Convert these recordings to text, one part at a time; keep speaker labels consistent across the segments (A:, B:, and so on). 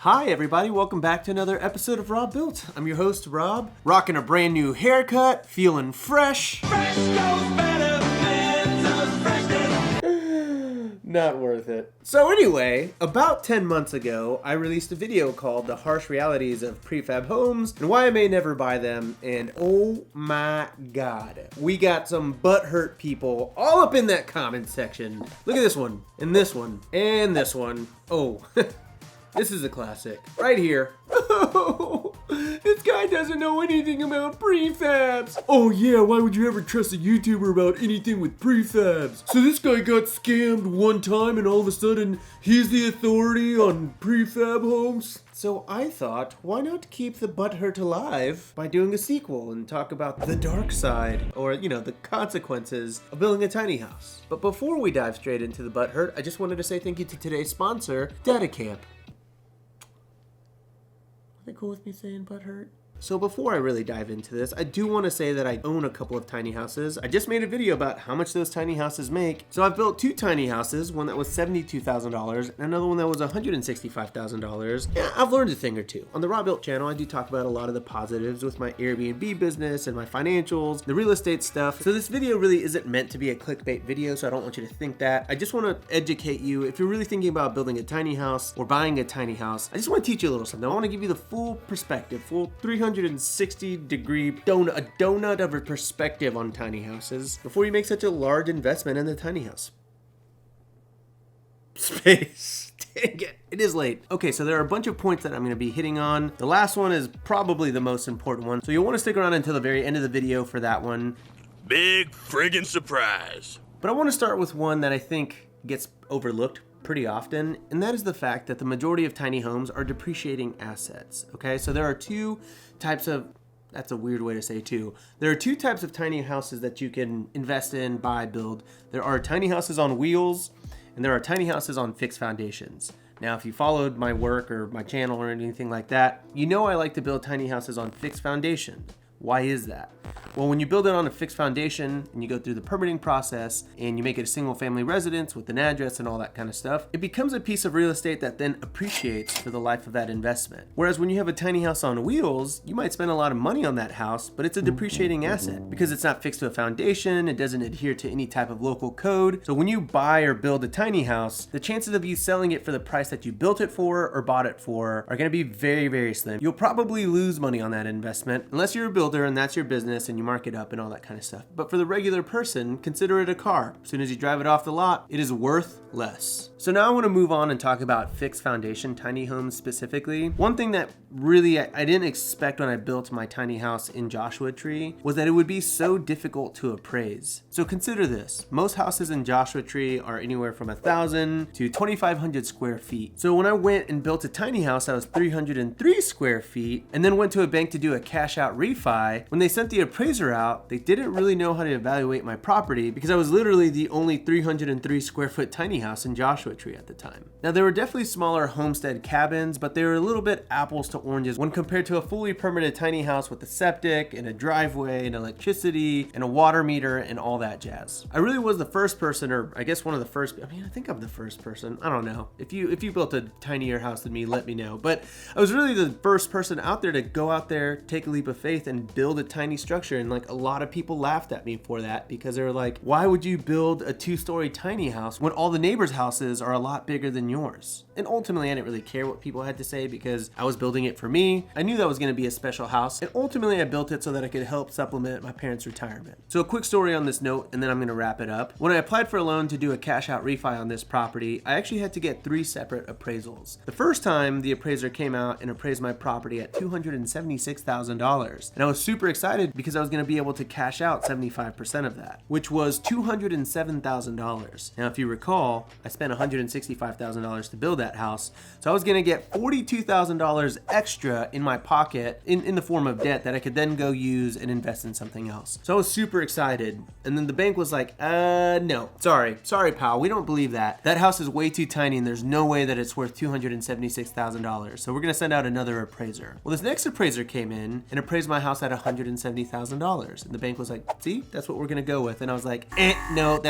A: Hi everybody, welcome back to another episode of Robuilt. I'm your host Rob, rocking a brand new haircut, feeling fresh. Fresh goes better than those freshness. Not worth it. So anyway, about 10 months ago, I released a video called The Harsh Realities of Prefab Homes and Why I May Never Buy Them, and oh my god, we got some butthurt people all up in that comment section. Look at this one, and this one, and this one. Oh. This is a classic. Right here. Oh, this guy doesn't know anything about prefabs. Oh yeah, why would you ever trust a YouTuber about anything with prefabs? So this guy got scammed one time and all of a sudden he's the authority on prefab homes? So I thought, why not keep the butthurt alive by doing a sequel and talk about the dark side, or the consequences of building a tiny house. But before we dive straight into the butthurt, I just wanted to say thank you to today's sponsor, DataCamp. Are they cool with me saying butthurt? So before I really dive into this, I do want to say that I own a couple of tiny houses. I just made a video about how much those tiny houses make. So I've built two tiny houses, one that was $72,000 and another one that was $165,000. Yeah, I've learned a thing or two. On the Robuilt channel, I do talk about a lot of the positives with my Airbnb business and my financials, the real estate stuff. So this video really isn't meant to be a clickbait video, so I don't want you to think that. I just want to educate you. If you're really thinking about building a tiny house or buying a tiny house, I just want to teach you a little something. I want to give you the full perspective, full 360-degree donut of a perspective on tiny houses before you make such a large investment in the tiny house. Space. Dang it. It is late. Okay, so there are a bunch of points that I'm going to be hitting on. The last one is probably the most important one, so you'll want to stick around until the very end of the video for that one.
B: Big friggin' surprise.
A: But I want to start with one that I think gets overlooked pretty often, and that is the fact that the majority of tiny homes are depreciating assets. Okay, so there are two types of, that's a weird way to say two. There are two types of tiny houses that you can invest in, buy, build. There are tiny houses on wheels, and there are tiny houses on fixed foundations. Now, if you followed my work or my channel or anything like that, you know I like to build tiny houses on fixed foundation. Why is that? Well, when you build it on a fixed foundation and you go through the permitting process and you make it a single family residence with an address and all that kind of stuff, it becomes a piece of real estate that then appreciates for the life of that investment. Whereas when you have a tiny house on wheels, you might spend a lot of money on that house, but it's a depreciating asset because it's not fixed to a foundation, it doesn't adhere to any type of local code. So when you buy or build a tiny house, the chances of you selling it for the price that you built it for or bought it for are going to be very, very slim. You'll probably lose money on that investment unless you're a builder and that's your business and you mark it up and all that kind of stuff. But for the regular person, consider it a car. As soon as you drive it off the lot, it is worth less. So now I want to move on and talk about fixed foundation tiny homes specifically. One thing that really I didn't expect when I built my tiny house in Joshua Tree was that it would be so difficult to appraise. So consider this. Most houses in Joshua Tree are anywhere from 1,000 to 2,500 square feet. So when I went and built a tiny house that was 303 square feet and then went to a bank to do a cash out refi, when they sent the appraiser out, they didn't really know how to evaluate my property because I was literally the only 303 square foot tiny house in Joshua Tree at the time. Now there were definitely smaller homestead cabins, but they were a little bit apples to oranges when compared to a fully permitted tiny house with a septic and a driveway and electricity and a water meter and all that jazz. I really was the first person, or I guess one of the first, I think I'm the first person, I don't know. If you built a tinier house than me, let me know. But I was really the first person out there to go out there, take a leap of faith and build a tiny structure. And like a lot of people laughed at me for that because they were like, why would you build a 2-story tiny house when all the neighbors' houses are a lot bigger than yours? And ultimately I didn't really care what people had to say because I was building it for me. I knew that was going to be a special house, and ultimately I built it so that I could help supplement my parents' retirement. So a quick story on this note, and then I'm going to wrap it up. When I applied for a loan to do a cash out refi on this property, I actually had to get 3 separate appraisals. The first time the appraiser came out and appraised my property at $276,000, and I was super excited because I was going to be able to cash out 75% of that, which was $207,000. Now if you recall, I spent $165,000 to build that house, so I was going to get $42,000 extra in my pocket in the form of debt that I could then go use and invest in something else. So I was super excited, and then the bank was like, no, sorry pal, we don't believe that. That house is way too tiny and there's no way that it's worth $276,000, so we're going to send out another appraiser. Well, this next appraiser came in and appraised my house at $170,000. $200,000. And the bank was like, see, that's what we're gonna go with. And I was like, no,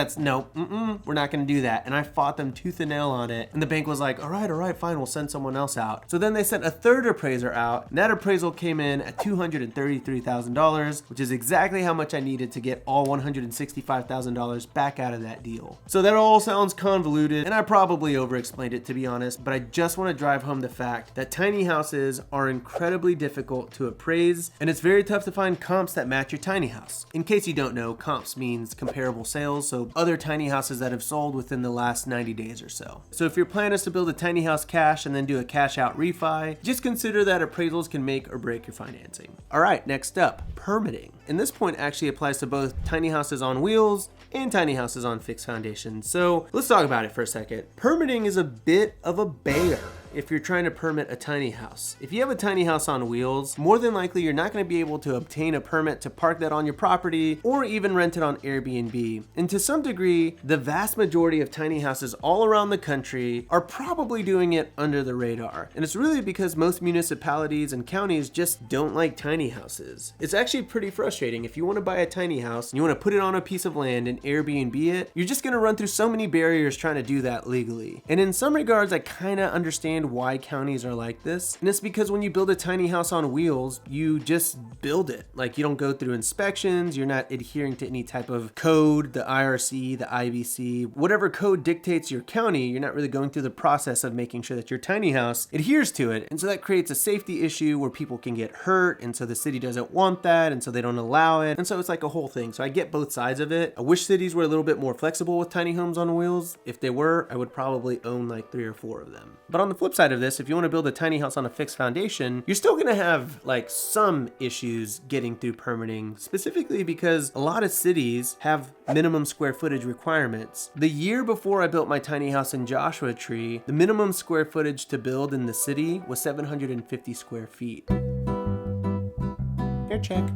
A: we're not gonna do that. And I fought them tooth and nail on it. And the bank was like, all right, fine, we'll send someone else out. So then they sent a third appraiser out, and that appraisal came in at $233,000, which is exactly how much I needed to get all $165,000 back out of that deal. So that all sounds convoluted, and I probably over-explained it, to be honest, but I just want to drive home the fact that tiny houses are incredibly difficult to appraise, and it's very tough to find comps that match your tiny house. In case you don't know, comps means comparable sales, so other tiny houses that have sold within the last 90 days or so. So if your plan is to build a tiny house cash and then do a cash out refi, just consider that appraisals can make or break your financing. All right, next up, permitting. And this point actually applies to both tiny houses on wheels and tiny houses on fixed foundations. So let's talk about it for a second. Permitting is a bit of a bear if you're trying to permit a tiny house. If you have a tiny house on wheels, more than likely you're not going to be able to obtain a permit to park that on your property or even rent it on Airbnb. And to some degree, the vast majority of tiny houses all around the country are probably doing it under the radar. And it's really because most municipalities and counties just don't like tiny houses. It's actually pretty frustrating. If you want to buy a tiny house and you want to put it on a piece of land and Airbnb it, you're just going to run through so many barriers trying to do that legally. And in some regards, I kind of understand why counties are like this. And it's because when you build a tiny house on wheels, you just build it. Like, you don't go through inspections, you're not adhering to any type of code, the IRC, the IBC, whatever code dictates your county, you're not really going through the process of making sure that your tiny house adheres to it. And so that creates a safety issue where people can get hurt, and so the city doesn't want that, and so they don't allow it. And so it's like a whole thing. So I get both sides of it. I wish cities were a little bit more flexible with tiny homes on wheels. If they were, I would probably own like 3 or 4 of them. But on the flip side of this, if you want to build a tiny house on a fixed foundation, you're still going to have like some issues getting through permitting, specifically because a lot of cities have minimum square footage requirements. The year before I built my tiny house in Joshua Tree, the minimum square footage to build in the city was 750 square feet. Fair check.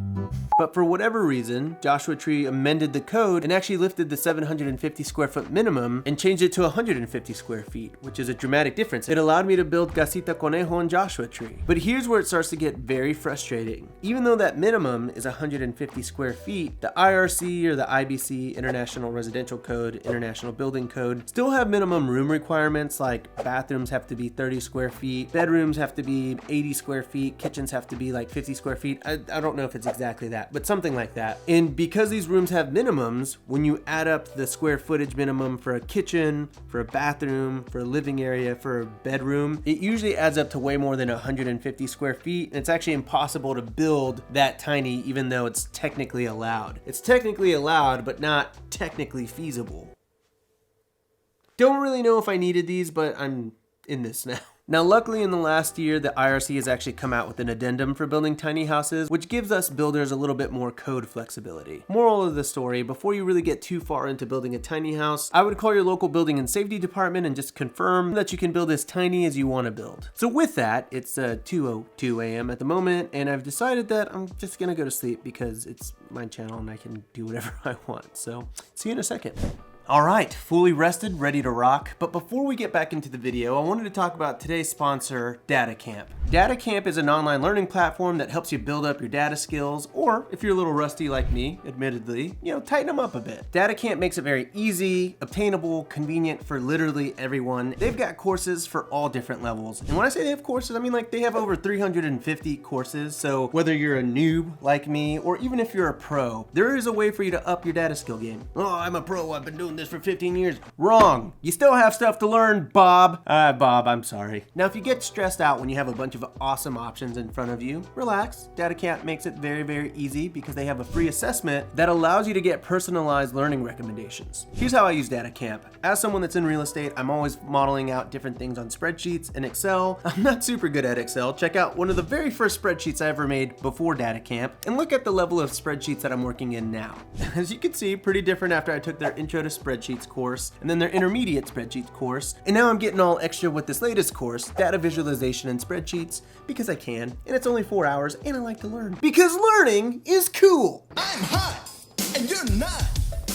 A: But for whatever reason, Joshua Tree amended the code and actually lifted the 750 square foot minimum and changed it to 150 square feet, which is a dramatic difference. It allowed me to build Casita Conejo in Joshua Tree. But here's where it starts to get very frustrating. Even though that minimum is 150 square feet, the IRC or the IBC, International Residential Code, International Building Code, still have minimum room requirements, like bathrooms have to be 30 square feet, bedrooms have to be 80 square feet, kitchens have to be like 50 square feet. I don't know if it's exactly that, but something like that. And because these rooms have minimums, when you add up the square footage minimum for a kitchen, for a bathroom, for a living area, for a bedroom, it usually adds up to way more than 150 square feet. And it's actually impossible to build that tiny, even though it's technically allowed. It's technically allowed, but not technically feasible. Don't really know if I needed these, but I'm in this now. Now, luckily in the last year, the IRC has actually come out with an addendum for building tiny houses, which gives us builders a little bit more code flexibility. Moral of the story, before you really get too far into building a tiny house, I would call your local building and safety department and just confirm that you can build as tiny as you want to build. So with that, it's 2:02 a.m. at the moment, and I've decided that I'm just gonna go to sleep because it's my channel and I can do whatever I want. So see you in a second. All right, fully rested, ready to rock. But before we get back into the video, I wanted to talk about today's sponsor, DataCamp. DataCamp is an online learning platform that helps you build up your data skills, or if you're a little rusty like me, admittedly, tighten them up a bit. DataCamp makes it very easy, obtainable, convenient for literally everyone. They've got courses for all different levels. And when I say they have courses, I mean like they have over 350 courses. So whether you're a noob like me, or even if you're a pro, there is a way for you to up your data skill game. Oh, I'm a pro, I've been doing this for 15 years. Wrong. You still have stuff to learn, Bob. Bob, I'm sorry. Now, if you get stressed out when you have a bunch of awesome options in front of you, relax. DataCamp makes it very, very easy because they have a free assessment that allows you to get personalized learning recommendations. Here's how I use DataCamp. As someone that's in real estate, I'm always modeling out different things on spreadsheets and Excel. I'm not super good at Excel. Check out one of the very first spreadsheets I ever made before DataCamp and look at the level of spreadsheets that I'm working in now. As you can see, pretty different after I took their Intro to Spreadsheets course and then their Intermediate Spreadsheets course. And now I'm getting all extra with this latest course, Data Visualization and Spreadsheets, because I can. And it's only 4 hours and I like to learn. Because learning is cool.
C: I'm hot and you're not.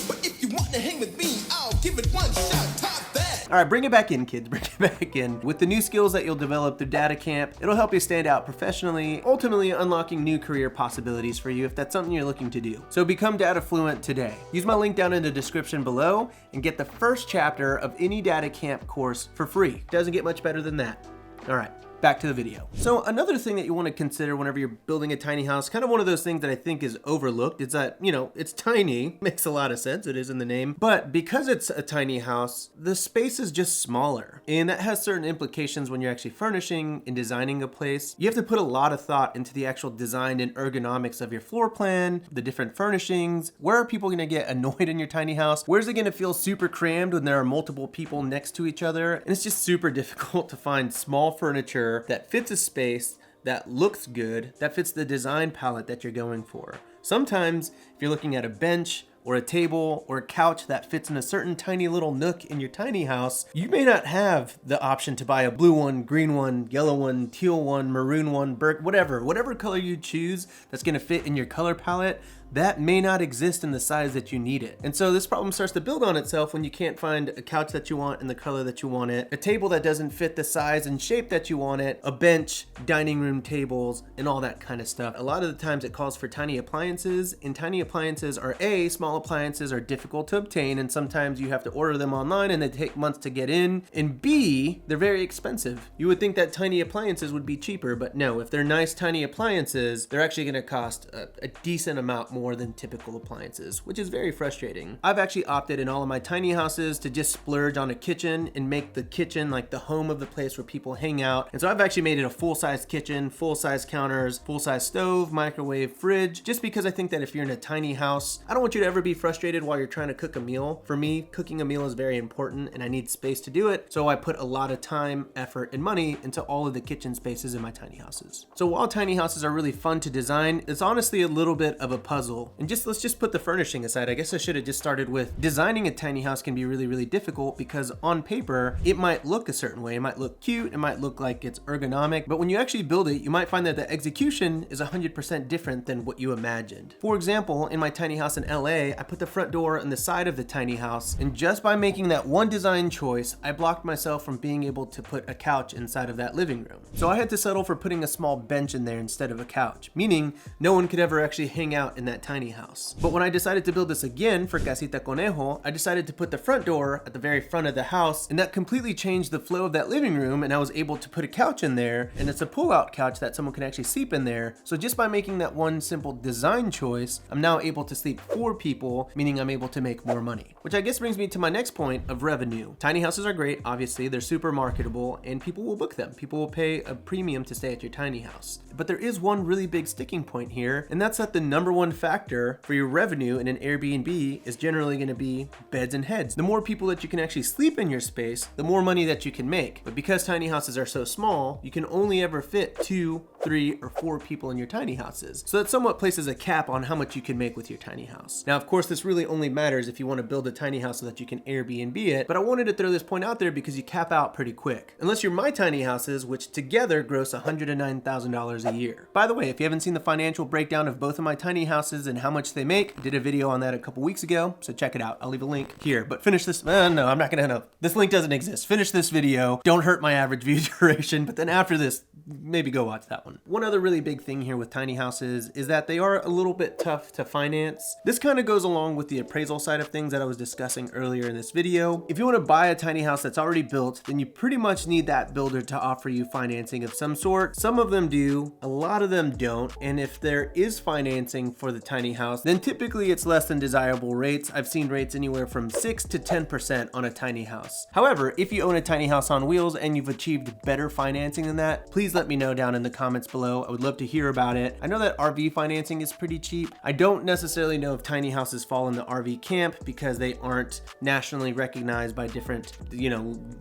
C: But if you want to hang with me, I'll give it one shot. Top that.
A: All right, bring it back in, kids, bring it back in. With the new skills that you'll develop through DataCamp, it'll help you stand out professionally, ultimately unlocking new career possibilities for you if that's something you're looking to do. So become data fluent today. Use my link down in the description below and get the first chapter of any DataCamp course for free. Doesn't get much better than that. All right. Back to the video. So another thing that you want to consider whenever you're building a tiny house, kind of one of those things that I think is overlooked, is that, you know, it's tiny, makes a lot of sense, it is in the name, but because it's a tiny house, the space is just smaller. And that has certain implications when you're actually furnishing and designing a place. You have to put a lot of thought into the actual design and ergonomics of your floor plan, the different furnishings. Where are people going to get annoyed in your tiny house? Where's it going to feel super crammed when there are multiple people next to each other? And it's just super difficult to find small furniture that fits a space, that looks good, that fits the design palette that you're going for. Sometimes if you're looking at a bench or a table or a couch that fits in a certain tiny little nook in your tiny house, you may not have the option to buy a blue one, green one, yellow one, teal one, maroon one, whatever color you choose that's gonna fit in your color palette. That may not exist in the size that you need it. And so this problem starts to build on itself when you can't find a couch that you want in the color that you want it, a table that doesn't fit the size and shape that you want it, a bench, dining room tables, and all that kind of stuff. A lot of the times it calls for tiny appliances, and tiny appliances are small appliances are difficult to obtain, and sometimes you have to order them online and they take months to get in, and B, they're very expensive. You would think that tiny appliances would be cheaper, but no, if they're nice tiny appliances, they're actually gonna cost a decent amount more than typical appliances, which is very frustrating. I've actually opted in all of my tiny houses to just splurge on a kitchen and make the kitchen like the home of the place where people hang out. And so I've actually made it a full-size kitchen, full-size counters, full-size stove, microwave, fridge, just because I think that if you're in a tiny house, I don't want you to ever be frustrated while you're trying to cook a meal. For me, cooking a meal is very important and I need space to do it. So I put a lot of time, effort, and money into all of the kitchen spaces in my tiny houses. So while tiny houses are really fun to design, it's honestly a little bit of a puzzle. And let's just put the furnishing aside. I guess I should have just started with designing a tiny house can be really, really difficult because on paper, it might look a certain way. It might look cute. It might look like it's ergonomic, but when you actually build it, you might find that the execution is 100% different than what you imagined. For example, in my tiny house in LA, I put the front door on the side of the tiny house, and just by making that one design choice, I blocked myself from being able to put a couch inside of that living room. So I had to settle for putting a small bench in there instead of a couch, meaning no one could ever actually hang out in that tiny house. But when I decided to build this again for Casita Conejo, I decided to put the front door at the very front of the house, and that completely changed the flow of that living room, and I was able to put a couch in there, and it's a pull-out couch that someone can actually sleep in there. So just by making that one simple design choice, I'm now able to sleep 4 people, meaning I'm able to make more money. Which I guess brings me to my next point of revenue. Tiny houses are great, obviously, they're super marketable, and people will book them. People will pay a premium to stay at your tiny house. But there is one really big sticking point here, and that's that the number one factor for your revenue in an Airbnb is generally going to be beds and heads. The more people that you can actually sleep in your space, the more money that you can make. But because tiny houses are so small, you can only ever fit 2, 3, or 4 people in your tiny houses. So that somewhat places a cap on how much you can make with your tiny house. Now, of course, this really only matters if you want to build a tiny house so that you can Airbnb it, but I wanted to throw this point out there because you cap out pretty quick. Unless you're my tiny houses, which together gross $109,000 a year. By the way, if you haven't seen the financial breakdown of both of my tiny houses and how much they make, I did a video on that a couple weeks ago, so check it out. I'll leave a link here, but finish this. No, I'm not gonna. No, this link doesn't exist. Finish this video. Don't hurt my average view duration, but then after this, maybe go watch that one. One other really big thing here with tiny houses is that they are a little bit tough to finance. This kind of goes along with the appraisal side of things that I was discussing earlier in this video. If you want to buy a tiny house that's already built, then you pretty much need that builder to offer you financing of some sort. Some of them do, a lot of them don't, and if there is financing for the tiny house, then typically it's less than desirable rates. I've seen rates anywhere from 6 to 10% on a tiny house. However, if you own a tiny house on wheels and you've achieved better financing than that, please let me know down in the comments below. I would love to hear about it. I know that RV financing is pretty cheap. I don't necessarily know if tiny houses fall in the RV camp because they aren't nationally recognized by different,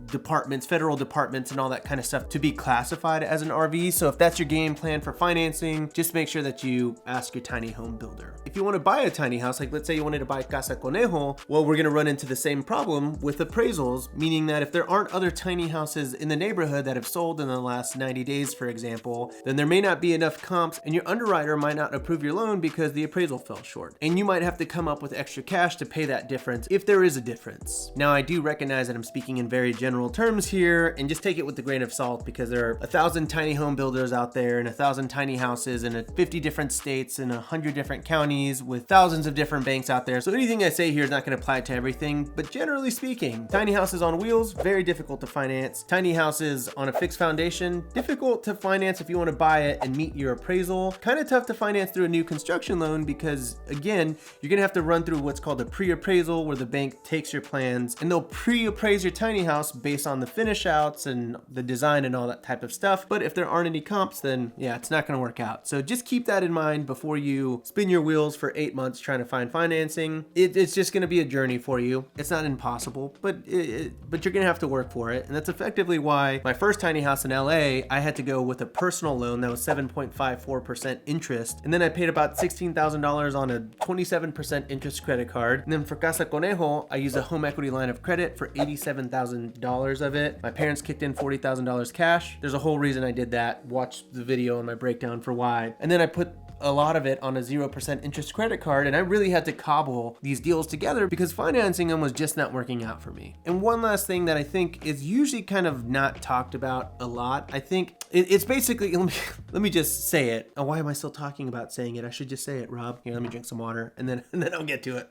A: departments, federal departments and all that kind of stuff to be classified as an RV. So if that's your game plan for financing, just make sure that you ask your tiny home builder. If you want to buy a tiny house, like let's say you wanted to buy Casa Conejo, well, we're going to run into the same problem with appraisals, meaning that if there aren't other tiny houses in the neighborhood that have sold in the last 90 days, for example, then there may not be enough comps and your underwriter might not approve your loan because the appraisal fell short. And you might have to come up with extra cash to pay that difference if there is a difference. Now, I do recognize that I'm speaking in very general terms here, and just take it with a grain of salt because there are 1,000 tiny home builders out there and 1,000 tiny houses in 50 different states and 100 different counties with thousands of different banks out there. So anything I say here is not going to apply to everything, but generally speaking, tiny houses on wheels, very difficult to finance. Tiny houses on a fixed foundation, difficult to finance if you want to buy it and meet your appraisal. Kind of tough to finance through a new construction loan because, again, you're going to have to run through what's called a pre-appraisal where the bank takes your plans and they'll pre-appraise your tiny house based on the finish outs and the design and all that type of stuff. But if there aren't any comps, then yeah, it's not going to work out. So just keep that in mind before you spin your wheels for 8 months trying to find financing. It's just going to be a journey for you. It's not impossible, but you're going to have to work for it. And that's effectively why my first tiny house in LA, I had to go with a personal loan that was 7.54% interest. And then I paid about $16,000 on a 27% interest credit card. And then for Casa Conejo, I used a home equity line of credit for $87,000 of it. My parents kicked in $40,000 cash. There's a whole reason I did that. Watch the video and my breakdown for why. And then I put a lot of it on a 0% interest credit card, and I really had to cobble these deals together because financing them was just not working out for me. And one last thing that I think is usually kind of not talked about a lot, I think it's basically, let me just say it. Oh, why am I still talking about saying it? I should just say it, Rob. Here, let me drink some water and then I'll get to it.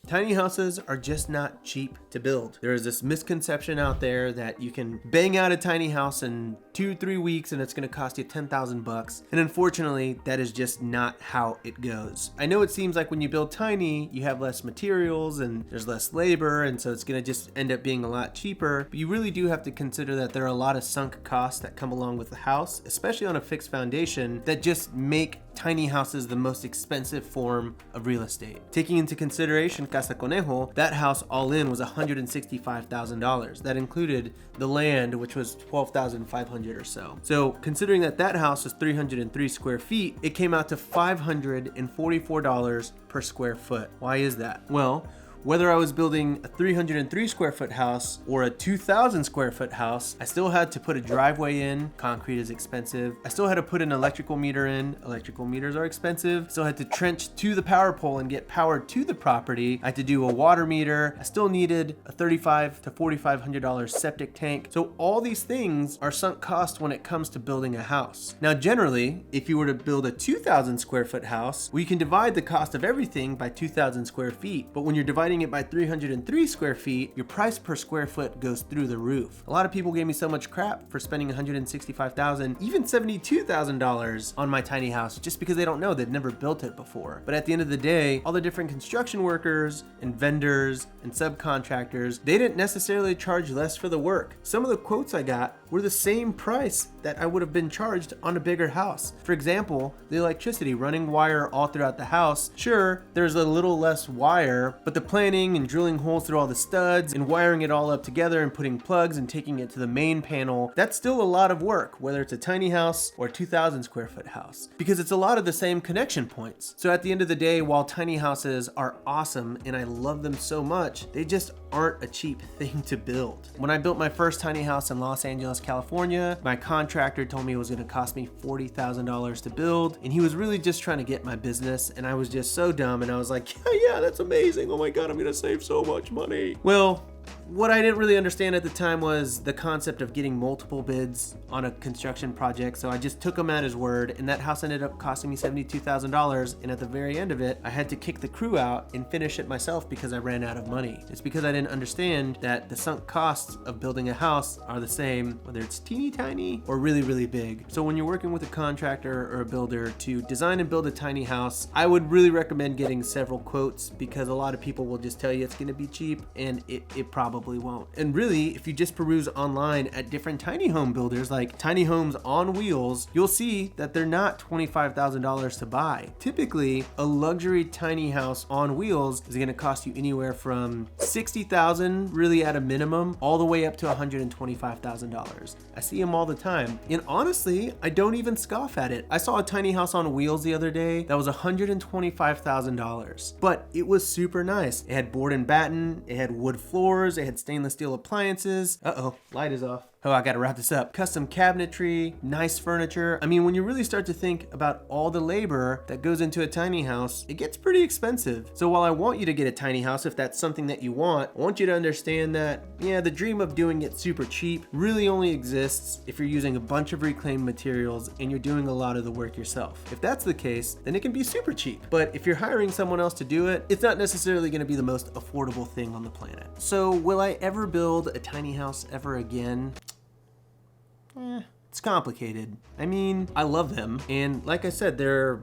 A: Tiny houses are just not cheap to build. There is this misconception out there that you can bang out a tiny house in 2-3 weeks and it's going to cost you $10,000. And unfortunately, that is just not how it goes. I know it seems like when you build tiny, you have less materials and there's less labor, and so it's going to just end up being a lot cheaper. But you really do have to consider that there are a lot of sunk costs that come along with the house, especially on a fixed foundation, that just make tiny houses the most expensive form of real estate. Taking into consideration Casa Conejo, that house all in was $165,000. That included the land, which was $12,500 or so. So considering that house was 303 square feet, it came out to $544 per square foot. Why is that? Well, whether I was building a 303 square foot house or a 2,000 square foot house, I still had to put a driveway in. Concrete is expensive. I still had to put an electrical meter in. Electrical meters are expensive. Still had to trench to the power pole and get power to the property. I had to do a water meter. I still needed a $3,500 to $4,500 septic tank. So all these things are sunk cost when it comes to building a house. Now, generally, if you were to build a 2,000 square foot house, well, you can divide the cost of everything by 2,000 square feet. But when you're dividing it by 303 square feet, your price per square foot goes through the roof. A lot of people gave me so much crap for spending $165,000, even $72,000 on my tiny house just because they don't know, they've never built it before. But at the end of the day, all the different construction workers and vendors and subcontractors, they didn't necessarily charge less for the work. Some of the quotes I got were the same price that I would have been charged on a bigger house. For example, the electricity, running wire all throughout the house. Sure, there's a little less wire, but the planning and drilling holes through all the studs and wiring it all up together and putting plugs and taking it to the main panel, that's still a lot of work, whether it's a tiny house or a 2,000 square foot house, because it's a lot of the same connection points. So at the end of the day, while tiny houses are awesome and I love them so much, they just aren't a cheap thing to build. When I built my first tiny house in Los Angeles, California, my contractor told me it was going to cost me $40,000 to build, and he was really just trying to get my business, and I was just so dumb, and I was like, yeah, that's amazing. Oh my God, I'm going to save so much money. Well, what I didn't really understand at the time was the concept of getting multiple bids on a construction project, so I just took him at his word, and that house ended up costing me $72,000, and at the very end of it, I had to kick the crew out and finish it myself because I ran out of money. It's because I didn't understand that the sunk costs of building a house are the same, whether it's teeny tiny or really, really big. So when you're working with a contractor or a builder to design and build a tiny house, I would really recommend getting several quotes because a lot of people will just tell you it's going to be cheap, and it probably won't. And really, if you just peruse online at different tiny home builders like Tiny Homes on Wheels, you'll see that they're not $25,000 to buy. Typically, a luxury tiny house on wheels is going to cost you anywhere from $60,000, really at a minimum, all the way up to $125,000. I see them all the time. And honestly, I don't even scoff at it. I saw a tiny house on wheels the other day that was $125,000, but it was super nice. It had board and batten, it had wood floors, it had stainless steel appliances. Uh-oh, light is off. Oh, I gotta wrap this up. Custom cabinetry, nice furniture. I mean, when you really start to think about all the labor that goes into a tiny house, it gets pretty expensive. So while I want you to get a tiny house if that's something that you want, I want you to understand that, yeah, the dream of doing it super cheap really only exists if you're using a bunch of reclaimed materials and you're doing a lot of the work yourself. If that's the case, then it can be super cheap. But if you're hiring someone else to do it, it's not necessarily gonna be the most affordable thing on the planet. So will I ever build a tiny house ever again? It's complicated. I mean, I love them, and like I said, they're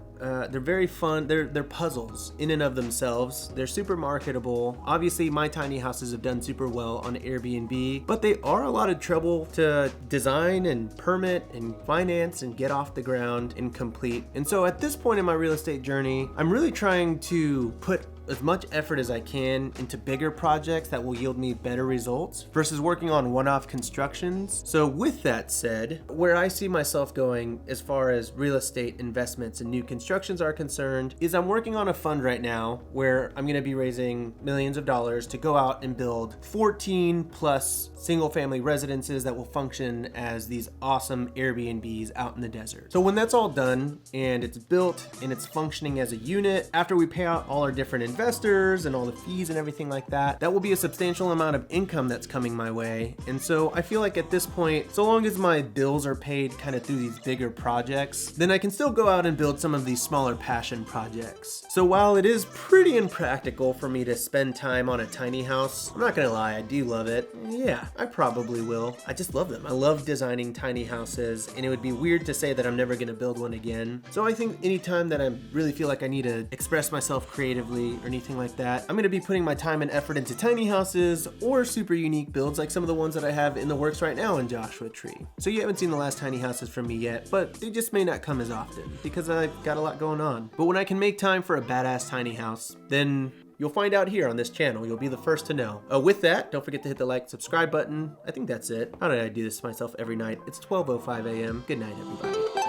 A: very fun. They're puzzles in and of themselves. They're super marketable. Obviously, my tiny houses have done super well on Airbnb, but they are a lot of trouble to design and permit and finance and get off the ground and complete. And so at this point in my real estate journey, I'm really trying to put as much effort as I can into bigger projects that will yield me better results versus working on one-off constructions. So with that said, where I see myself going as far as real estate investments and new constructions are concerned is I'm working on a fund right now where I'm gonna be raising millions of dollars to go out and build 14 plus single family residences that will function as these awesome Airbnbs out in the desert. So when that's all done and it's built and it's functioning as a unit, after we pay out all our different investors and all the fees and everything like that, that will be a substantial amount of income that's coming my way. And so I feel like at this point, so long as my bills are paid kind of through these bigger projects, then I can still go out and build some of these smaller passion projects. So while it is pretty impractical for me to spend time on a tiny house, I'm not gonna lie, I do love it. Yeah, I probably will. I just love them. I love designing tiny houses, and it would be weird to say that I'm never gonna build one again. So I think anytime that I really feel like I need to express myself creatively or anything like that, I'm gonna be putting my time and effort into tiny houses or super unique builds like some of the ones that I have in the works right now in Joshua Tree. So you haven't seen the last tiny houses from me yet, but they just may not come as often because I've got a lot going on. But when I can make time for a badass tiny house, then you'll find out here on this channel. You'll be the first to know. With that, don't forget to hit the like, subscribe button. I think that's it. How did I do this to myself every night? It's 12:05 a.m. Good night, everybody.